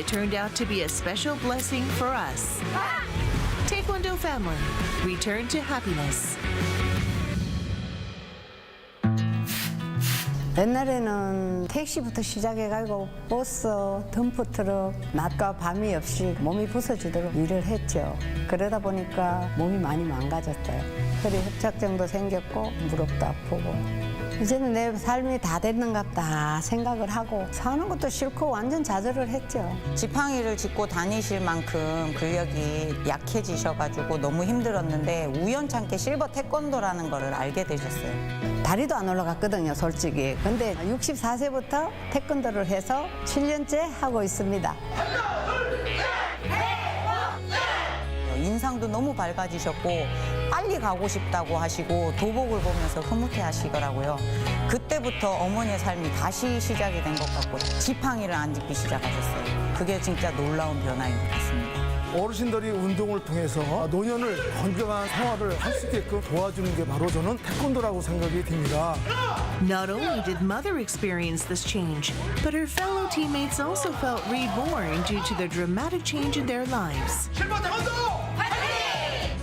it turned out to be a special blessing for us. Taekwondo family, return to happiness. 옛날에는 택시부터 시작해가지고 버스, 덤프트럭, 낮과 밤이 없이 몸이 부서지도록 일을 했죠. 그러다 보니까 몸이 많이 망가졌어요. 허리 협착증도 생겼고 무릎도 아프고. 이제는 내 삶이 다 됐는갑다 생각을 하고 사는 것도 싫고 완전 좌절을 했죠. 지팡이를 짚고 다니실 만큼 근력이 약해지셔가지고 너무 힘들었는데 우연찮게 실버 태권도라는 거를 알게 되셨어요. 다리도 안 올라갔거든요, 솔직히. 근데 64세부터 태권도를 해서 7년째 하고 있습니다. 인상도 너무 밝아지셨고 빨리 가고 싶다고 하시고 도복을 보면서 흐뭇해 하시더라고요. 그때부터 어머니의 삶이 다시 시작이 된 것 같고 지팡이를 안 짚기 시작하셨어요. 그게 진짜 놀라운 변화인 것 같습니다. 어르신들이 운동을 통해서 노년을 건강한 생활을 할 수 있게끔 도와주는 게 바로 저는 태권도라고 생각이 듭니다. Not only did Mother experience this change, but her fellow teammates also felt reborn due to the dramatic change in their lives.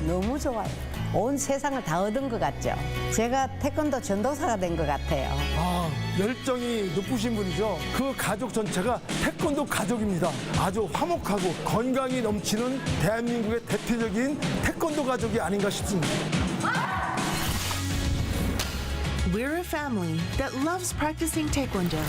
너무 좋아요. 온 세상을 다 얻은 것 같죠. 제가 태권도 전도사가 된 것 같아요. 열정이 높으신 분이죠. 그 가족 전체가 태권도 가족입니다. 아주 화목하고 건강이 넘치는 대한민국의 대표적인 태권도 가족이 아닌가 싶습니다. We're a family that loves practicing Taekwondo,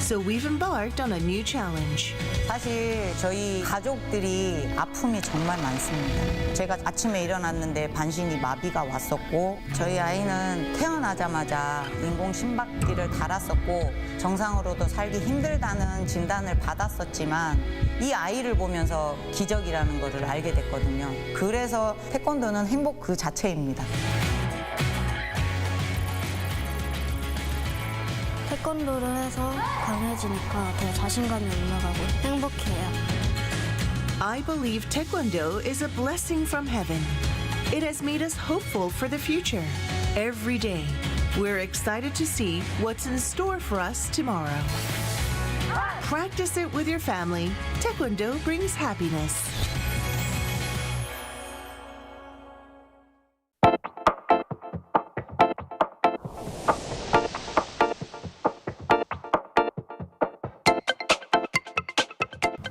so we've embarked on a new challenge. 사실 저희 가족들이 아픔이 정말 많습니다. 제가 아침에 일어났는데 반신이 마비가 왔었고 저희 아이는 태어나자마자 인공 심박기를 달았었고 정상으로도 살기 힘들다는 진단을 받았었지만 이 아이를 보면서 기적이라는 것을 알게 됐거든요. 그래서 태권도는 행복 그 자체입니다. 태권도를 해서 강해지니까 더 자신감이 올라가고 행복해요. I believe Taekwondo is a blessing from heaven. It has made us hopeful for the future. Every day, we're excited to see what's in store for us tomorrow. Practice it with your family. Taekwondo brings happiness.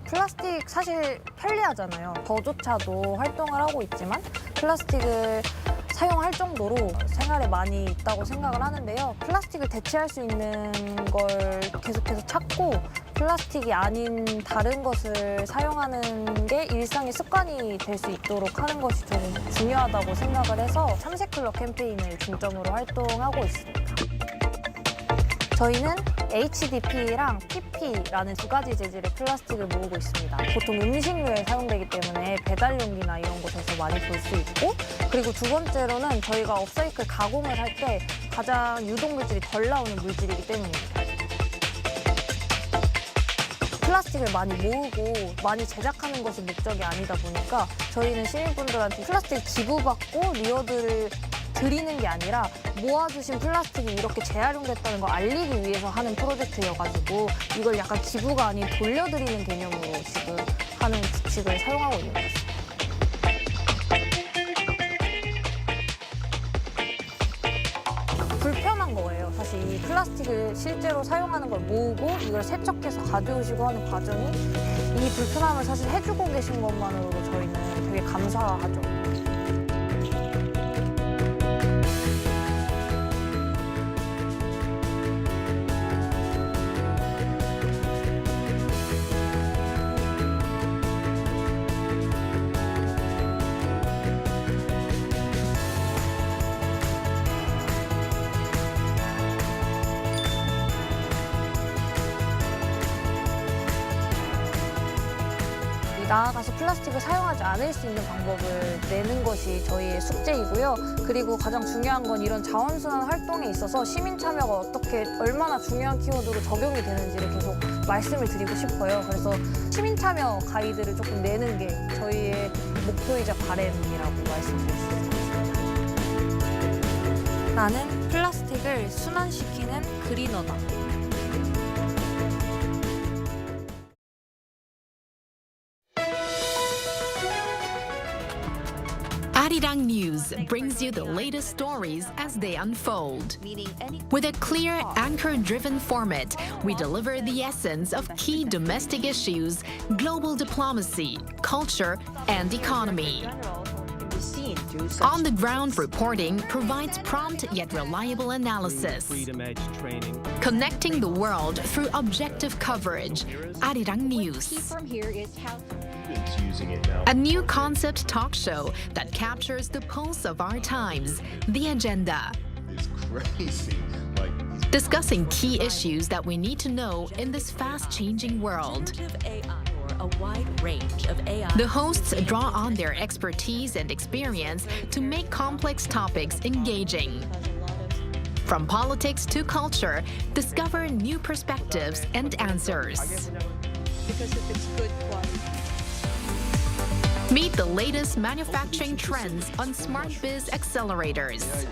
플라스틱 사실 편리하잖아요. 저조차도 활동을 하고 있지만 플라스틱을 사용할 정도로 생활에 많이 있다고 생각을 하는데요. 플라스틱을 대체할 수 있는 걸 계속해서 찾고 플라스틱이 아닌 다른 것을 사용하는 게 일상의 습관이 될 수 있도록 하는 것이 좀 중요하다고 생각을 해서 참새클럽 캠페인을 중점으로 활동하고 있습니다. 저희는 HDP랑 PP라는 두 가지 재질의 플라스틱을 모으고 있습니다. 보통 음식류에 사용되기 때문에 배달용기나 이런 곳에서 많이 볼 수 있고, 그리고 두 번째로는 저희가 업사이클 가공을 할 때 가장 유독물질이 덜 나오는 물질이기 때문입니다. 플라스틱을 많이 모으고 많이 제작하는 것이 목적이 아니다 보니까 저희는 시민분들한테 플라스틱 기부받고 리워드를 드리는 게 아니라 모아주신 플라스틱이 이렇게 재활용됐다는 걸 알리기 위해서 하는 프로젝트여가지고 이걸 약간 기부가 아닌 돌려드리는 개념으로 지금 하는 규칙을 사용하고 있는 것 같습니다. 불편한 거예요. 사실 이 플라스틱을 실제로 사용하는 걸 모으고 이걸 세척해서 가져오시고 하는 과정이 이 불편함을 사실 해주고 계신 것만으로도 저희는 되게 감사하죠. 나아가서 플라스틱을 사용하지 않을 수 있는 방법을 내는 것이 저희의 숙제이고요. 그리고 가장 중요한 건 이런 자원순환 활동에 있어서 시민 참여가 어떻게 얼마나 중요한 키워드로 적용이 되는지를 계속 말씀을 드리고 싶어요. 그래서 시민 참여 가이드를 조금 내는 게 저희의 목표이자 바람이라고 말씀드릴 수 있습니다. 나는 플라스틱을 순환시키는 그리너다. Arirang News brings you the latest stories as they unfold. With a clear, anchor-driven format, we deliver the essence of key domestic issues, global diplomacy, culture, and economy. On-the-ground reporting provides prompt yet reliable analysis. Connecting the world through objective coverage. Arirang News. A new concept talk show that captures the pulse of our times, The Agenda. It's crazy. Discussing key issues that we need to know in this fast-changing world. A wide range of AI. The hosts draw on their expertise and experience to make complex topics engaging. From politics to culture, discover new perspectives and answers. Because if it's good quality. Meet the latest manufacturing trends on Smart Biz Accelerators.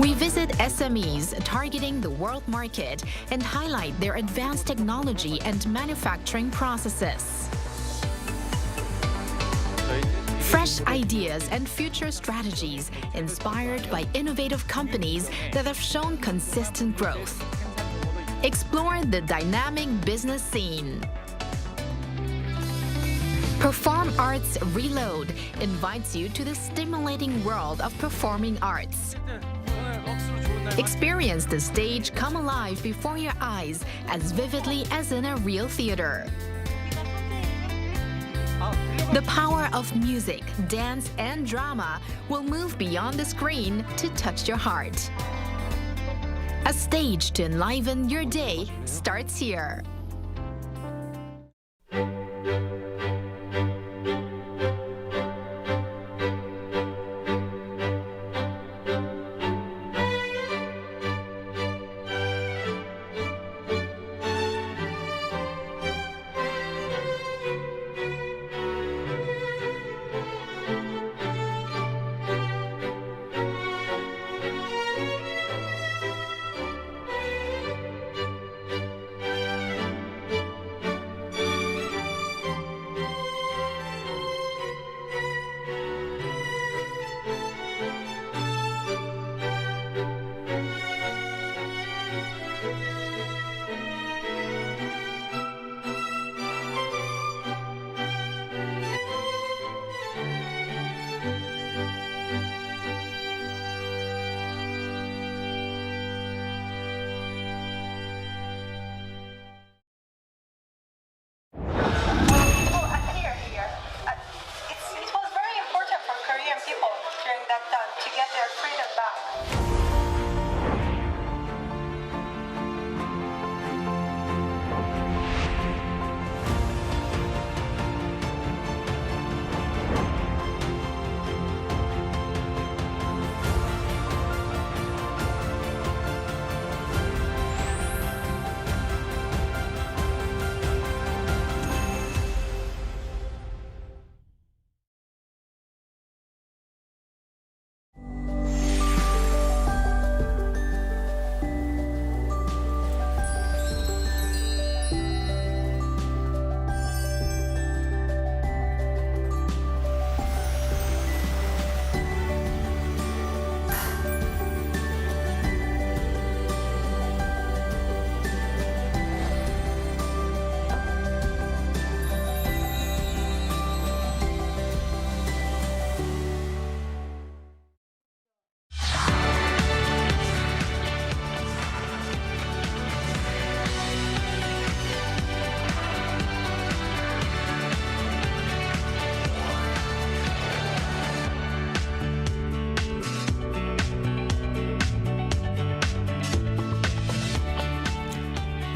We visit SMEs targeting the world market and highlight their advanced technology and manufacturing processes. Fresh ideas and future strategies inspired by innovative companies that have shown consistent growth. Explore the dynamic business scene. Perform Arts Reload invites you to the stimulating world of performing arts. Experience the stage come alive before your eyes as vividly as in a real theater. The power of music, dance, and drama will move beyond the screen to touch your heart. A stage to enliven your day starts here.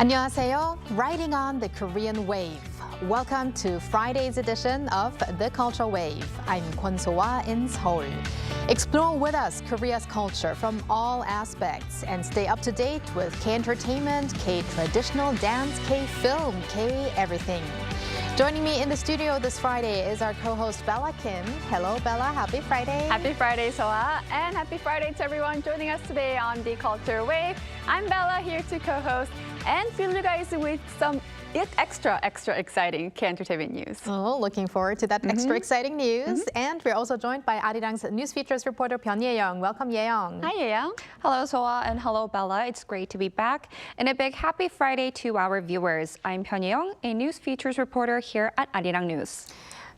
안녕하세요. Riding on the Korean wave. Welcome to Friday's edition of The Culture Wave. I'm Kwon So-hwa in Seoul. Explore with us Korea's culture from all aspects and stay up to date with K-entertainment, K-traditional dance, K-film, K-everything. Joining me in the studio this Friday is our co-host Bella Kim. Hello, Bella. Happy Friday. Happy Friday, So-hwa. And happy Friday to everyone joining us today on The Culture Wave. I'm Bella, here to co-host and fill you guys with some it's extra exciting K-entertainment news. Oh, looking forward to that extra exciting news. And we're also joined by Arirang's news features reporter Byun Ye-young. Welcome, Ye-young. Hi, Yeyoung. Hello, Soa, and hello, Bella. It's great to be back. And a big happy Friday to our viewers. I'm Byun Ye-young, a news features reporter here at Arirang News.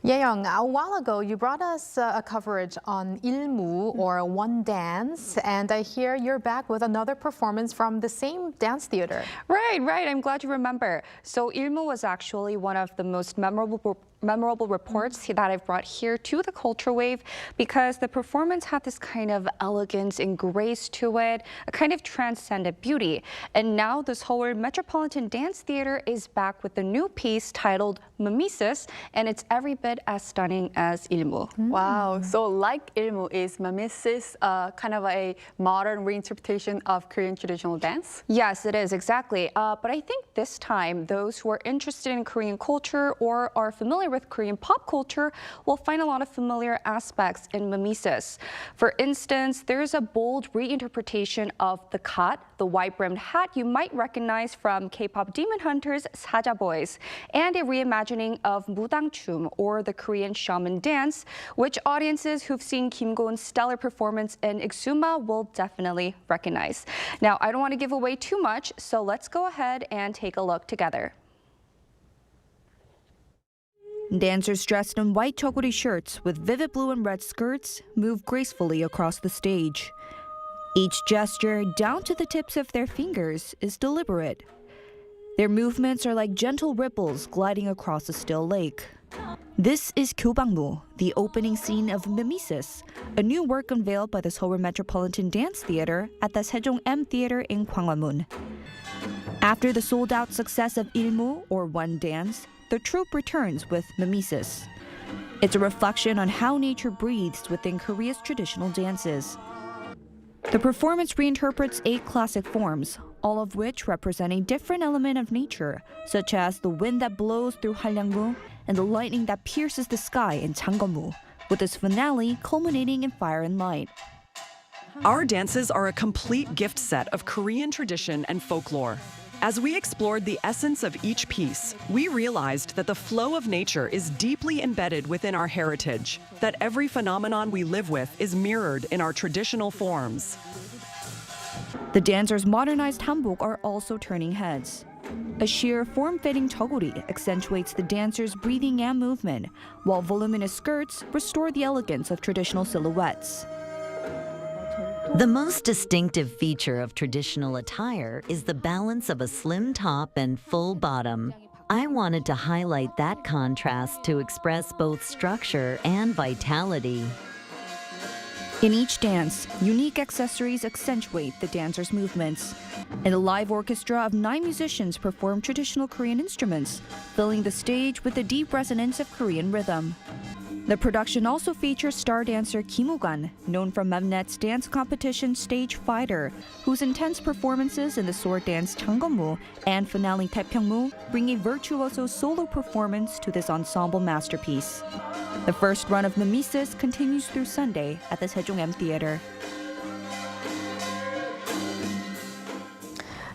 Ye-young, a while ago you brought us a coverage on ilmu, or one dance, and I hear you're back with another performance from the same dance theater. Right. I'm glad you remember. So ilmu was actually one of the most memorable reports that I've brought here to the Culture Wave because the performance had this kind of elegance and grace to it, a kind of transcendent beauty. And now the Seoul Metropolitan Dance Theater is back with a new piece titled Mimesis, and it's every bit as stunning as ilmu. Wow, so like ilmu, is Mimesis kind of a modern reinterpretation of Korean traditional dance? Yes, it is, exactly. But I think this time, those who are interested in Korean culture or are familiar with Korean pop culture will find a lot of familiar aspects in Mimesis. For instance, there's a bold reinterpretation of the kat, the wide-brimmed hat you might recognize from K-pop Demon Hunters' Saja Boys, and a reimagining of Mudangchum, or the Korean shaman dance, which audiences who've seen Kim Go-eun's stellar performance in Exuma will definitely recognize. Now, I don't want to give away too much, so let's go ahead and take a look together. Dancers dressed in white choguri shirts with vivid blue and red skirts move gracefully across the stage. Each gesture, down to the tips of their fingers, is deliberate. Their movements are like gentle ripples gliding across a still lake. This is Kyobangmu, the opening scene of Mimesis, a new work unveiled by the Seoul Metropolitan Dance Theater at the Sejong M Theater in Gwanghwamun. After the sold-out success of ilmu, or one dance, the troupe returns with Mimesis. It's a reflection on how nature breathes within Korea's traditional dances. The performance reinterprets 8 classic forms, all of which represent a different element of nature, such as the wind that blows through Halyangmu and the lightning that pierces the sky in Changgyemu, with its finale culminating in fire and light. Our dances are a complete gift set of Korean tradition and folklore. As we explored the essence of each piece, we realized that the flow of nature is deeply embedded within our heritage, that every phenomenon we live with is mirrored in our traditional forms. The dancers' modernized hanbok are also turning heads. A sheer, form-fitting choguri accentuates the dancers' breathing and movement, while voluminous skirts restore the elegance of traditional silhouettes. The most distinctive feature of traditional attire is the balance of a slim top and full bottom. I wanted to highlight that contrast to express both structure and vitality. In each dance, unique accessories accentuate the dancers' movements. And a live orchestra of 9 musicians perform traditional Korean instruments, filling the stage with the deep resonance of Korean rhythm. The production also features star dancer Kim Woo-gun, known from Mnet's dance competition Stage Fighter, whose intense performances in the sword dance Changgyemu and finale Taepyeongmu bring a virtuoso solo performance to this ensemble masterpiece. The first run of Mimesis continues through Sunday at the Sejong M Theater.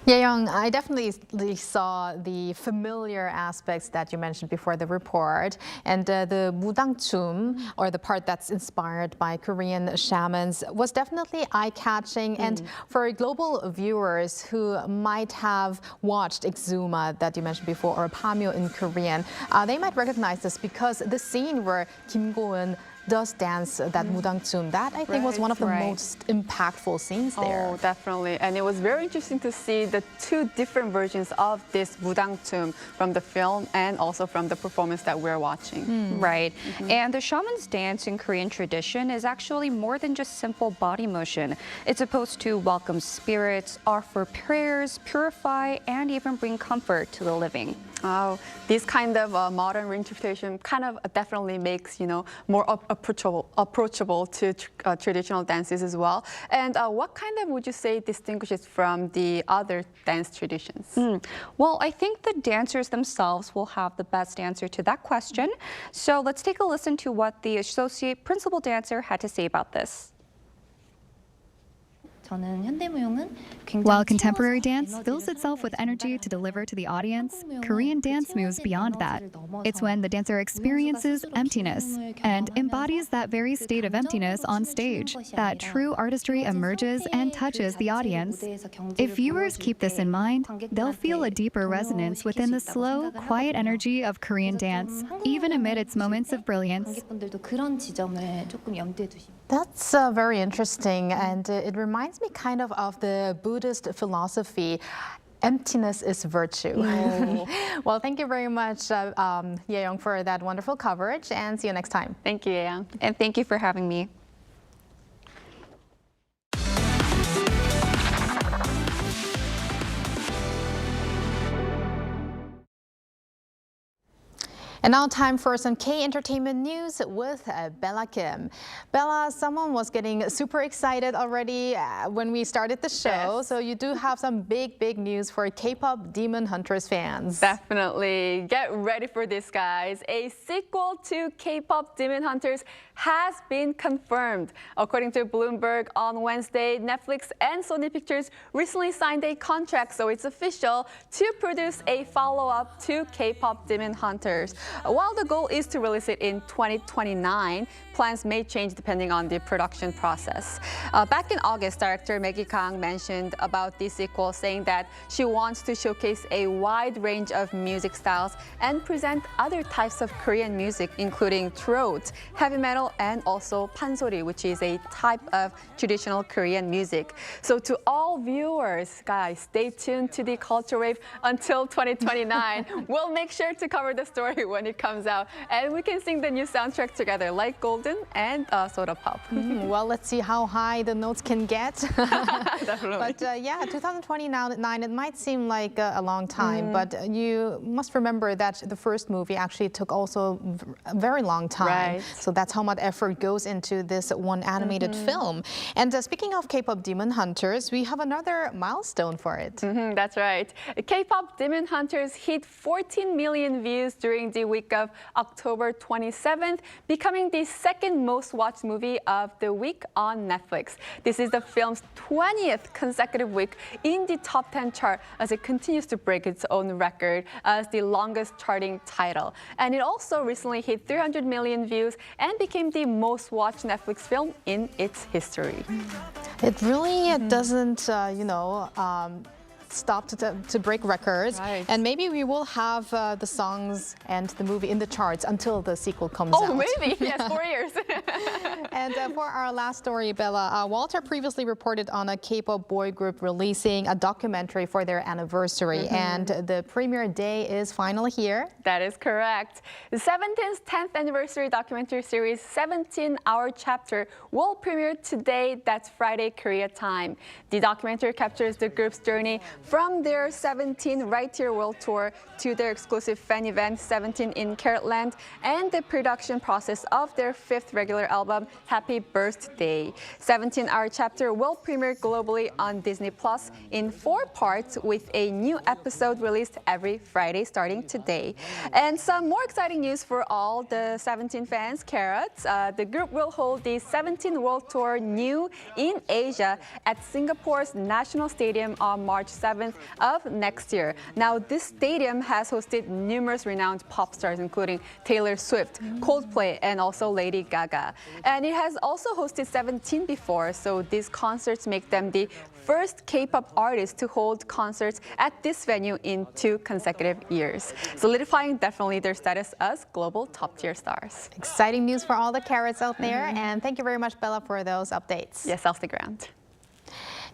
Ye-young, I definitely saw the familiar aspects that you mentioned before the report, and the Mudangchum, or the part that's inspired by Korean shamans, was definitely eye-catching. And for global viewers who might have watched Exuma that you mentioned before, or Pamyo in Korean, they might recognize this because the scene where Kim Go-eun does dance that Mudangchum, that I think was one of the most impactful scenes there. Oh, definitely. And it was very interesting to see the 2 different versions of this Mudangchum from the film and also from the performance that we're watching. Right. And the shaman's dance in Korean tradition is actually more than just simple body motion. It's supposed to welcome spirits, offer prayers, purify, and even bring comfort to the living. Oh, this kind of modern reinterpretation kind of definitely makes, more approachable to traditional dances as well. And what kind of would you say distinguishes from the other dance traditions? Well, I think the dancers themselves will have the best answer to that question. So let's take a listen to what the associate principal dancer had to say about this. While contemporary dance fills itself with energy to deliver to the audience, Korean dance moves beyond that. It's when the dancer experiences emptiness and embodies that very state of emptiness on stage that true artistry emerges and touches the audience. If viewers keep this in mind, they'll feel a deeper resonance within the slow, quiet energy of Korean dance, even amid its moments of brilliance. That's very interesting, and it reminds me kind of the Buddhist philosophy. Emptiness is virtue. Well, thank you very much, Ye-young, for that wonderful coverage, and see you next time. Thank you, Ye-young. And thank you for having me. And now time for some K-entertainment news with Bella Kim. Bella, someone was getting super excited already when we started the show. Yes. So you do have some big news for K-pop Demon Hunters fans. Definitely. Get ready for this, guys. A sequel to K-pop Demon Hunters has been confirmed. According to Bloomberg, on Wednesday, Netflix and Sony Pictures recently signed a contract, so it's official, to produce a follow-up to K-pop Demon Hunters. While the goal is to release it in 2029, plans may change depending on the production process. Back in August, director Maggie Kang mentioned about the sequel, saying that she wants to showcase a wide range of music styles and present other types of Korean music, including throat, heavy metal, and also pansori, which is a type of traditional Korean music. So to all viewers, guys, stay tuned to the Culture Wave until 2029. We'll make sure to cover the story when it comes out, and we can sing the new soundtrack together, like Golden and Soda Pop. Well, let's see how high the notes can get. Definitely. But yeah, 2029, it might seem like a long time, but you must remember that the first movie actually took also a very long time. Right. So that's how much effort goes into this one animated film. And speaking of K-pop Demon Hunters, we have another milestone for it. That's right. K-pop Demon Hunters hit 14 million views during the week of October 27th, becoming the second most watched movie of the week on Netflix. This is the film's 20th consecutive week in the top 10 chart as it continues to break its own record as the longest charting title. And it also recently hit 300 million views and became the most watched Netflix film in its history. It really doesn't, stop to break records. Right. And maybe we will have the songs and the movie in the charts until the sequel comes out. Oh, maybe. Yes, 4 years. And for our last story, Bella, Walter previously reported on a K-pop boy group releasing a documentary for their anniversary. And the premiere day is finally here. That is correct. The 17th 10th anniversary documentary series 17-Hour Chapter will premiere today. That's Friday, Korea time. The documentary captures the group's journey from their 17 Right Here World Tour to their exclusive fan event 17 in Carrotland and the production process of their 5th regular album Happy Birthday. 17-Hour Chapter will premiere globally on Disney Plus in 4 parts with a new episode released every Friday starting today. And some more exciting news for all the 17 fans, Carrots. The group will hold the 17 World Tour new in Asia at Singapore's National Stadium on March 7th of next year. Now, this stadium has hosted numerous renowned pop stars, including Taylor Swift, Coldplay, and also Lady Gaga. And it has also hosted 17 before, so these concerts make them the first K-pop artist to hold concerts at this venue in 2 consecutive years, solidifying definitely their status as global top-tier stars. Exciting news for all the Carrots out there, and thank you very much, Bella, for those updates. Yes, I'll stick around.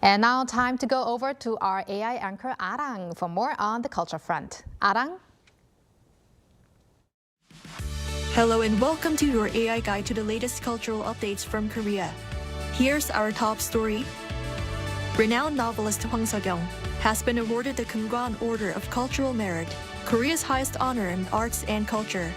And now time to go over to our AI anchor, Arirang, for more on the culture front. Arirang? Hello and welcome to your AI guide to the latest cultural updates from Korea. Here's our top story. Renowned novelist Hwang Seo-kyung has been awarded the Kumgwan Order of Cultural Merit, Korea's highest honor in arts and culture.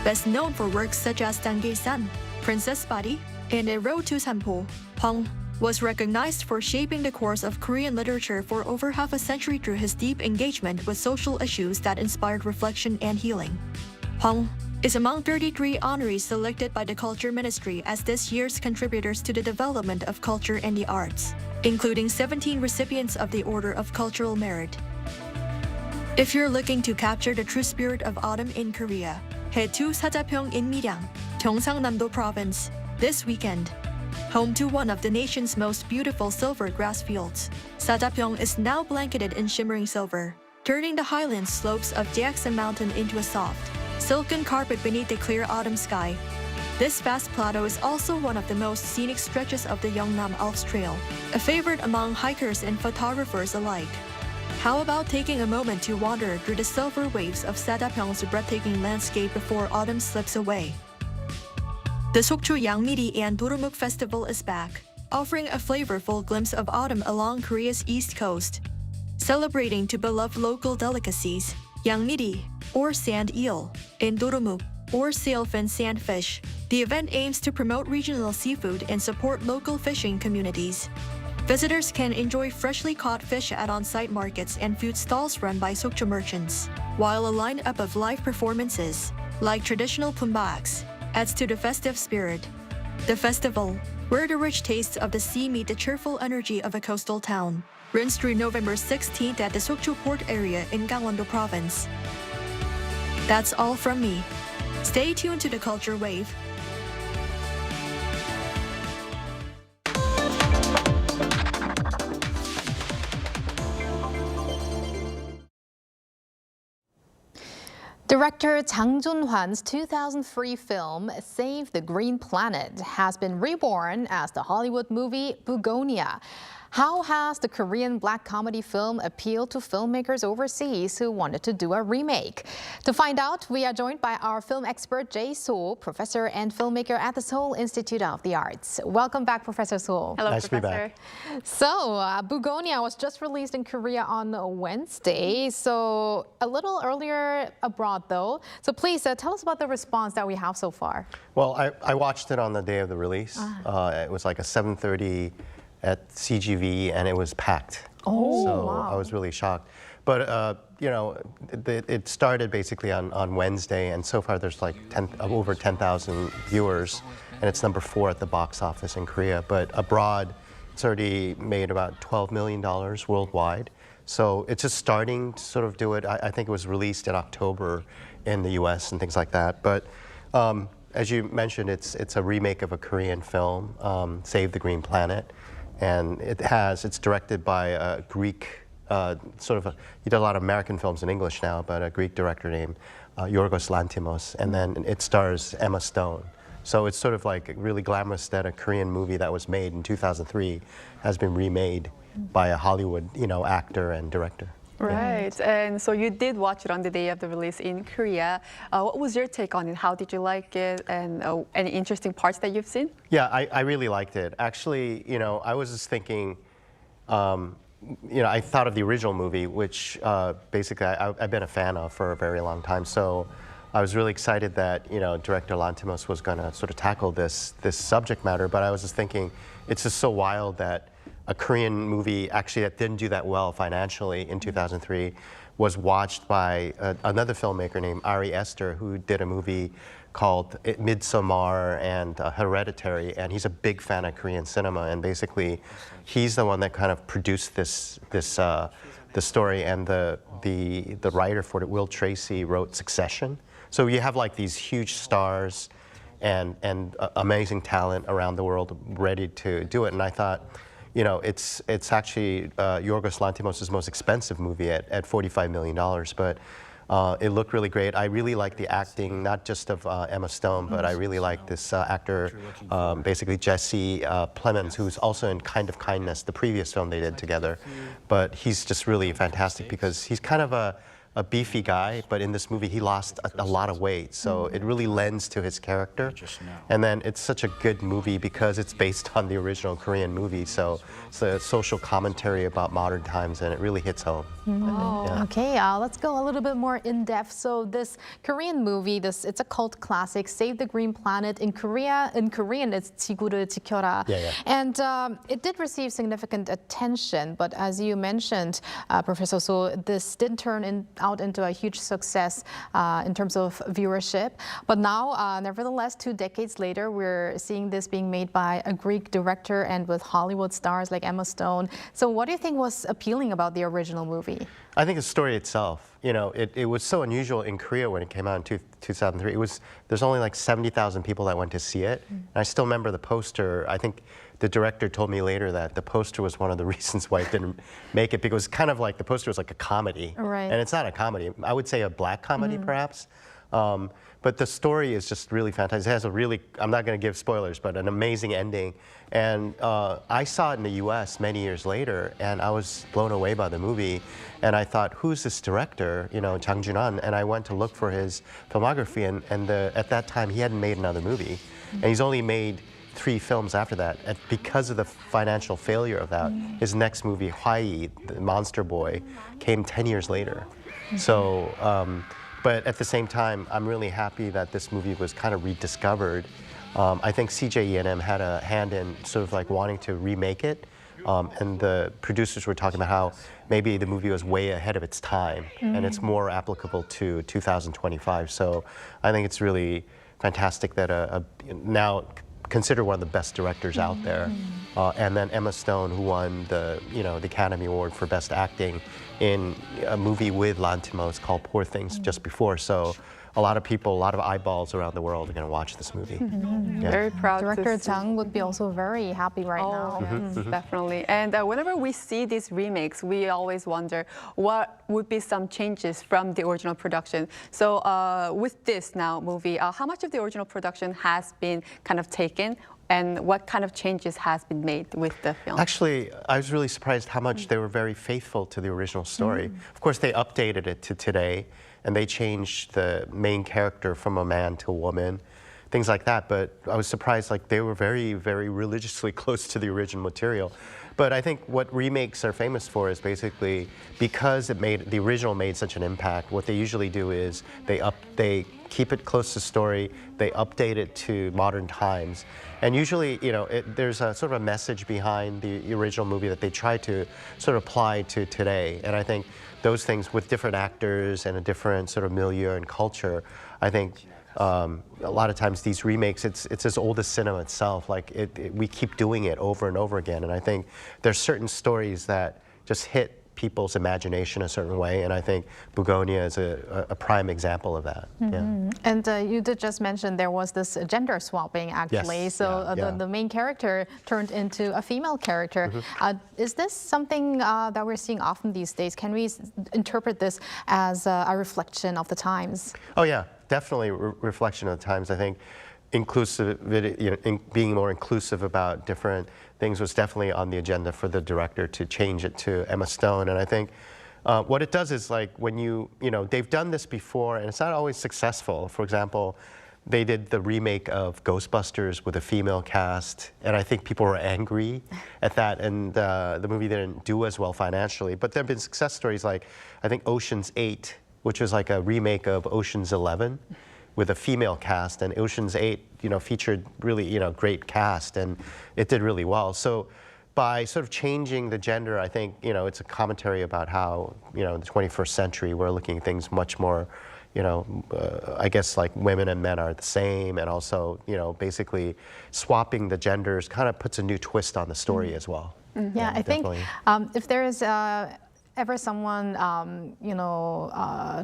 Best known for works such as Dangae-san, Princess Body, and A Road to Sampo, Hwang was recognized for shaping the course of Korean literature for over half a century through his deep engagement with social issues that inspired reflection and healing. Hwang is among 33 honorees selected by the Culture Ministry as this year's contributors to the development of culture and the arts. including 17 recipients of the Order of Cultural Merit. If you're looking to capture the true spirit of autumn in Korea, head to Sajapyeong in Miryang, Gyeongsangnam-do Province, this weekend. Home to one of the nation's most beautiful silver grass fields, Sajapyeong is now blanketed in shimmering silver, turning the highland slopes of Jaeksan Mountain into a soft, silken carpet beneath the clear autumn sky. This vast plateau is also one of the most scenic stretches of the Yeongnam Alps Trail, a favorite among hikers and photographers alike. How about taking a moment to wander through the silver waves of Sajapyeong's breathtaking landscape before autumn slips away? The Sokcho Yangmiri and Dorumuk Festival is back, offering a flavorful glimpse of autumn along Korea's east coast. Celebrating to beloved local delicacies, Yangmiri, or sand eel, and Dorumuk, or sailfin sandfish, the event aims to promote regional seafood and support local fishing communities. Visitors can enjoy freshly caught fish at on-site markets and food stalls run by Sokcho merchants, while a lineup of live performances, like traditional pumbaks, adds to the festive spirit. The festival, where the rich tastes of the sea meet the cheerful energy of a coastal town, runs through November 16th at the Sokcho Port area in Gangwon-do Province. That's all from me. Stay tuned to the Culture Wave. Director Jang Jun-hwan's 2003 film Save the Green Planet has been reborn as the Hollywood movie Bugonia. How has the Korean black comedy film appealed to filmmakers overseas who wanted to do a remake? To find out, we are joined by our film expert Jae So, professor and filmmaker at the Seoul Institute of the Arts. Welcome back, Professor So. Hello, nice Professor. To be back. So, Bugonia was just released in Korea on Wednesday, so a little earlier abroad though. So please tell us about the response that we have so far. Well, I watched it on the day of the release. It was like a 7:30 at CGV, and it was packed. Oh, so wow. I was really shocked. But you know, it started basically on Wednesday, and so far there's like over 10,000 viewers, and it's number 4 at the box office in Korea. But abroad, it's already made about $12 million worldwide. So it's just starting to sort of do it. I think it was released in October in the US and things like that. But as you mentioned, it's a remake of a Korean film, Save the Green Planet. And it's directed by a Greek, he did a lot of American films in English now, but a Greek director named Yorgos Lanthimos. And then it stars Emma Stone. So it's sort of like really glamorous that a Korean movie that was made in 2003 has been remade by a Hollywood, actor and director. Right, and so you did watch it on the day of the release in Korea. What was your take on it? How did you like it? And any interesting parts that you've seen? Yeah, I really liked it. Actually, I was just thinking, I thought of the original movie, which basically I've been a fan of for a very long time. So I was really excited that, director Lanthimos was going to sort of tackle this subject matter. But I was just thinking, it's just so wild that a Korean movie actually that didn't do that well financially in 2003 was watched by another filmmaker named Ari Aster, who did a movie called Midsommar and Hereditary, and he's a big fan of Korean cinema, and basically he's the one that kind of produced the story, and the writer for it, Will Tracy, wrote Succession. So you have like these huge stars and amazing talent around the world ready to do it, and I thought, it's actually Yorgos Lanthimos' most expensive movie at $45 million, but it looked really great. I really like the acting, not just of Emma Stone, but I really like this actor, basically Jesse Plemons, who's also in Kind of Kindness, the previous film they did together. But he's just really fantastic because he's kind of a beefy guy, but in this movie he lost a lot of weight, so it really lends to his character. And then it's such a good movie because it's based on the original Korean movie, so it's a social commentary about modern times, and it really hits home. Yeah. Okay, let's go a little bit more in depth. So this Korean movie, it's a cult classic, Save the Green Planet. In Korean, it's 지구를 지켜라. And it did receive significant attention, but as you mentioned, Professor So, this did turn out into a huge success in terms of viewership. But now, nevertheless, 2 decades later, we're seeing this being made by a Greek director and with Hollywood stars like Emma Stone. So what do you think was appealing about the original movie? I think the story itself, you know, it was so unusual in Korea when it came out in 2003. There's only like 70,000 people that went to see it. And I still remember the poster. I think the director told me later that the poster was one of the reasons why it didn't make it, because kind of like the poster was like a comedy. Right. And it's not a comedy. I would say a black comedy perhaps. But the story is just really fantastic. It has a really, I'm not going to give spoilers, but an amazing ending. And I saw it in the US many years later, and I was blown away by the movie. And I thought, who's this director, you know, Jang Jun-an? And I went to look for his filmography, and at that time, he hadn't made another movie. And he's only made 3 films after that. And because of the financial failure of that, his next movie, Hwai, the Monster Boy, came 10 years later. So, but at the same time, I'm really happy that this movie was kind of rediscovered. I think CJ E&M had a hand in sort of like wanting to remake it. And the producers were talking about how maybe the movie was way ahead of its time and it's more applicable to 2025. So I think it's really fantastic that now considered one of the best directors out there. And then Emma Stone, who won the Academy Award for Best Acting in a movie with Lanthimos called Poor Things just before. So a lot of people, a lot of eyeballs around the world are going to watch this movie. Yeah. Very proud. Director Jang would be also very happy right now. Definitely. And whenever we see these remakes, we always wonder what would be some changes from the original production. So with this now movie, how much of the original production has been kind of taken? And what kind of changes has been made with the film? Actually, I was really surprised how much they were very faithful to the original story. Of course, they updated it to today, and they changed the main character from a man to a woman, things like that. But I was surprised, like they were very, very religiously close to the original material. But I think what remakes are famous for is basically because the original made such an impact, what they usually do is they keep it close to story, they update it to modern times. And usually, you know, there's a sort of a message behind the original movie that they try to sort of apply to today. And I think those things with different actors and a different sort of milieu and culture, I think a lot of times these remakes, it's as old as cinema itself. Like we keep doing it over and over again. And I think there's certain stories that just hit people's imagination a certain way, and I think Bugonia is a prime example of that. Yeah. And you did just mention there was this gender swapping actually. Yes. So the main character turned into a female character. Is this something that we're seeing often these days? Can we interpret this as a reflection of the times? Oh yeah, definitely reflection of the times. I think inclusivity, you know, being more inclusive about different things was definitely on the agenda for the director to change it to Emma Stone. And I think what it does is, like, when you know, they've done this before and it's not always successful. For example, they did the remake of Ghostbusters with a female cast, and I think people were angry at that, and the movie didn't do as well financially. But there have been success stories like, I think, Ocean's 8, which was like a remake of Ocean's 11 with a female cast, and Ocean's 8, you know, featured really, you know, great cast, and it did really well. So by sort of changing the gender, I think, you know, it's a commentary about how, you know, in the 21st century, we're looking at things much more, you know, I guess like women and men are the same, and also, you know, basically swapping the genders kind of puts a new twist on the story as well. Yeah, I think if there is ever someone,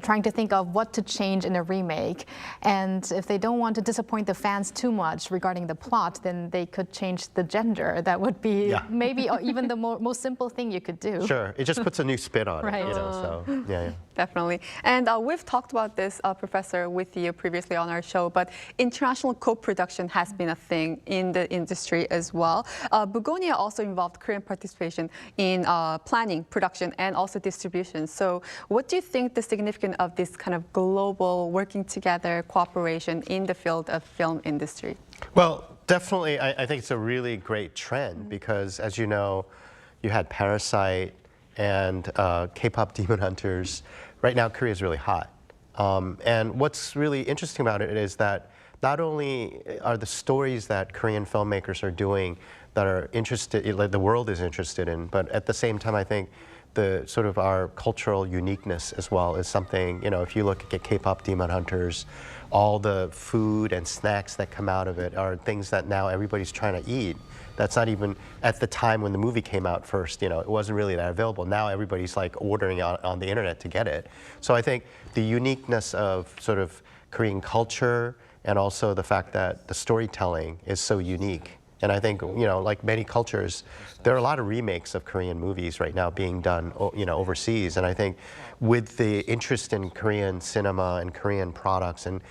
trying to think of what to change in a remake, and if they don't want to disappoint the fans too much regarding the plot, then they could change the gender. That would be maybe even the most simple thing you could do. Sure, it just puts a new spin on Right. it, you know, so yeah. Definitely. And we've talked about this, Professor, with you previously on our show, but international co-production has been a thing in the industry as well. Bugonia also involved Korean participation in planning, production, and also distribution. So what do you think the significance of this kind of global working together cooperation in the field of film industry? Well, definitely, I think it's a really great trend because, as you know, you had Parasite and K-Pop Demon Hunters. Right now, Korea is really hot. And what's really interesting about it is that not only are the stories that Korean filmmakers are doing that are interested, like the world is interested in, but at the same time, I think the sort of our cultural uniqueness as well is something, you know, if you look at K-Pop Demon Hunters, all the food and snacks that come out of it are things that now everybody's trying to eat. That's not even at the time when the movie came out first, you know, it wasn't really that available. Now everybody's like ordering on the internet to get it. So I think the uniqueness of sort of Korean culture and also the fact that the storytelling is so unique. And I think, you know, like many cultures, there are a lot of remakes of Korean movies right now being done, you know, overseas. And I think with the interest in Korean cinema and Korean products and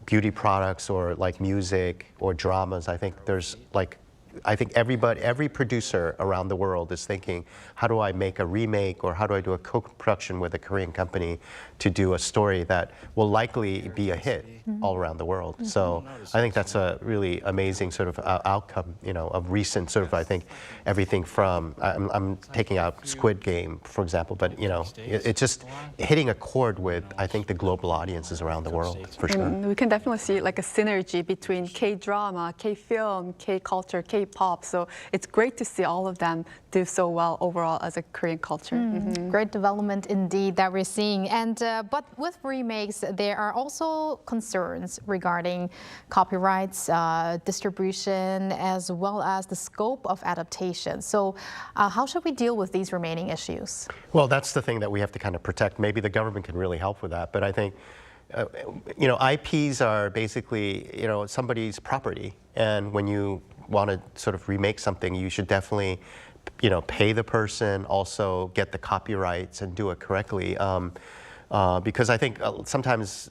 beauty products or like music or dramas, I think there's like, I think every producer around the world is thinking, how do I make a remake or how do I do a co-production with a Korean company to do a story that will likely be a hit all around the world. So I think that's a really amazing sort of outcome, you know, of recent sort of, I think, everything from, I'm taking out Squid Game, for example, but, you know, it's just hitting a chord with, I think, the global audiences around the world, for sure. We can definitely see like a synergy between K-drama, K-film, K-culture, K-pop. So it's great to see all of them do so well overall as a Korean culture. Great development indeed that we're seeing. And but with remakes, there are also concerns regarding copyrights, distribution, as well as the scope of adaptation. So how should we deal with these remaining issues? Well, that's the thing that we have to kind of protect. Maybe the government can really help with that. But I think, you know, IPs are basically, you know, somebody's property. And when you want to sort of remake something, you should definitely, you know, pay the person, also get the copyrights and do it correctly. Because I think sometimes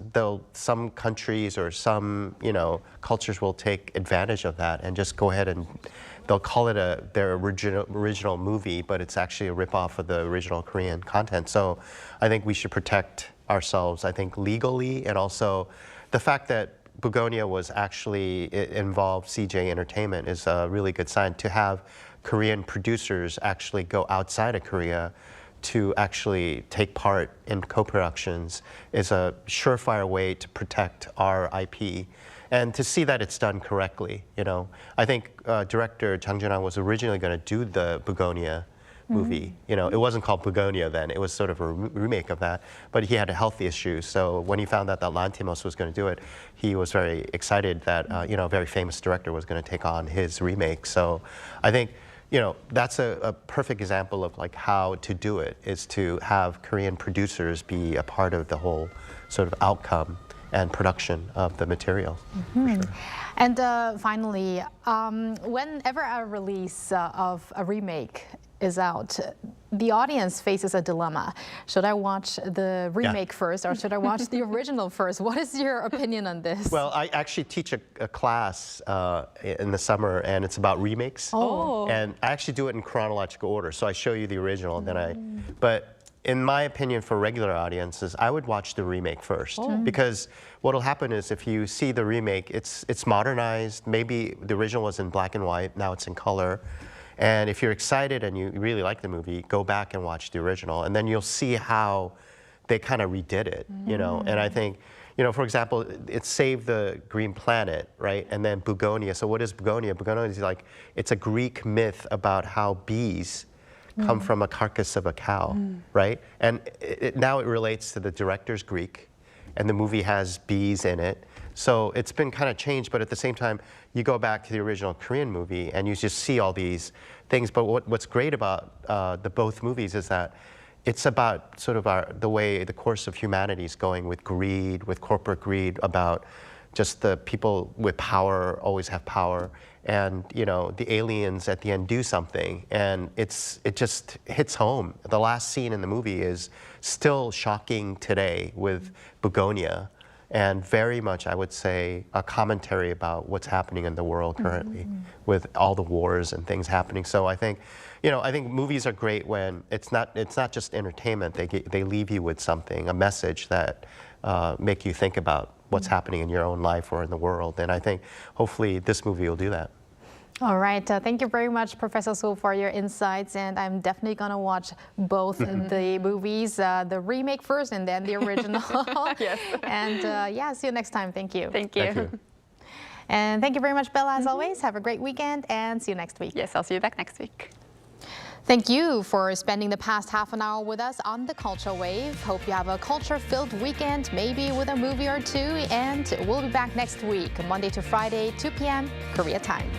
some countries or some, you know, cultures will take advantage of that and just go ahead and they'll call it their original movie, but it's actually a ripoff of the original Korean content. So I think we should protect ourselves, I think, legally, and also the fact that Bugonia was actually involved CJ Entertainment is a really good sign. To have Korean producers actually go outside of Korea to actually take part in co-productions is a surefire way to protect our IP and to see that it's done correctly. You know, I think director Jang Jun-han was originally going to do the Bugonia movie. You know, it wasn't called Bugonia then. It was sort of a remake of that. But he had a health issue. So when he found out that Lantimos was going to do it, he was very excited that, you know, a very famous director was going to take on his remake. So I think, you know, that's a perfect example of like how to do it, is to have Korean producers be a part of the whole sort of outcome and production of the material. For sure. And finally, whenever a release of a remake is out, the audience faces a dilemma. Should I watch the remake first or should I watch the original first? What is your opinion on this? Well, I actually teach a class in the summer and it's about remakes. Oh. And I actually do it in chronological order. So I show you the original and then but in my opinion, for regular audiences, I would watch the remake first. Because what'll happen is if you see the remake, it's modernized. Maybe the original was in black and white, now it's in color. And if you're excited and you really like the movie, go back and watch the original. And then you'll see how they kind of redid it, you know. And I think, you know, for example, it Save the Green Planet, right? And then Bugonia. So what is Bugonia? Bugonia is like, it's a Greek myth about how bees come from a carcass of a cow, right? And now it relates to the director's Greek, and the movie has bees in it. So it's been kind of changed, but at the same time, you go back to the original Korean movie and you just see all these things. But what's great about both movies is that it's about sort of the way the course of humanity is going with greed, with corporate greed, about just the people with power always have power. And, you know, the aliens at the end do something, and it just hits home. The last scene in the movie is still shocking today with Bugonia, and very much, I would say, a commentary about what's happening in the world currently with all the wars and things happening. So I think, you know, I think movies are great when it's not just entertainment. They leave you with something, a message that make you think about what's happening in your own life or in the world. And I think hopefully this movie will do that. All right. Thank you very much, Professor Soo, for your insights. And I'm definitely going to watch both the movies, the remake first and then the original. Yes. And yeah, see you next time. Thank you. Thank you. Thank you. And thank you very much, Bella, as always. Have a great weekend and see you next week. Yes, I'll see you back next week. Thank you for spending the past half an hour with us on the Culture Wave. Hope you have a culture-filled weekend, maybe with a movie or two, and we'll be back next week, Monday to Friday, 2 p.m. Korea time.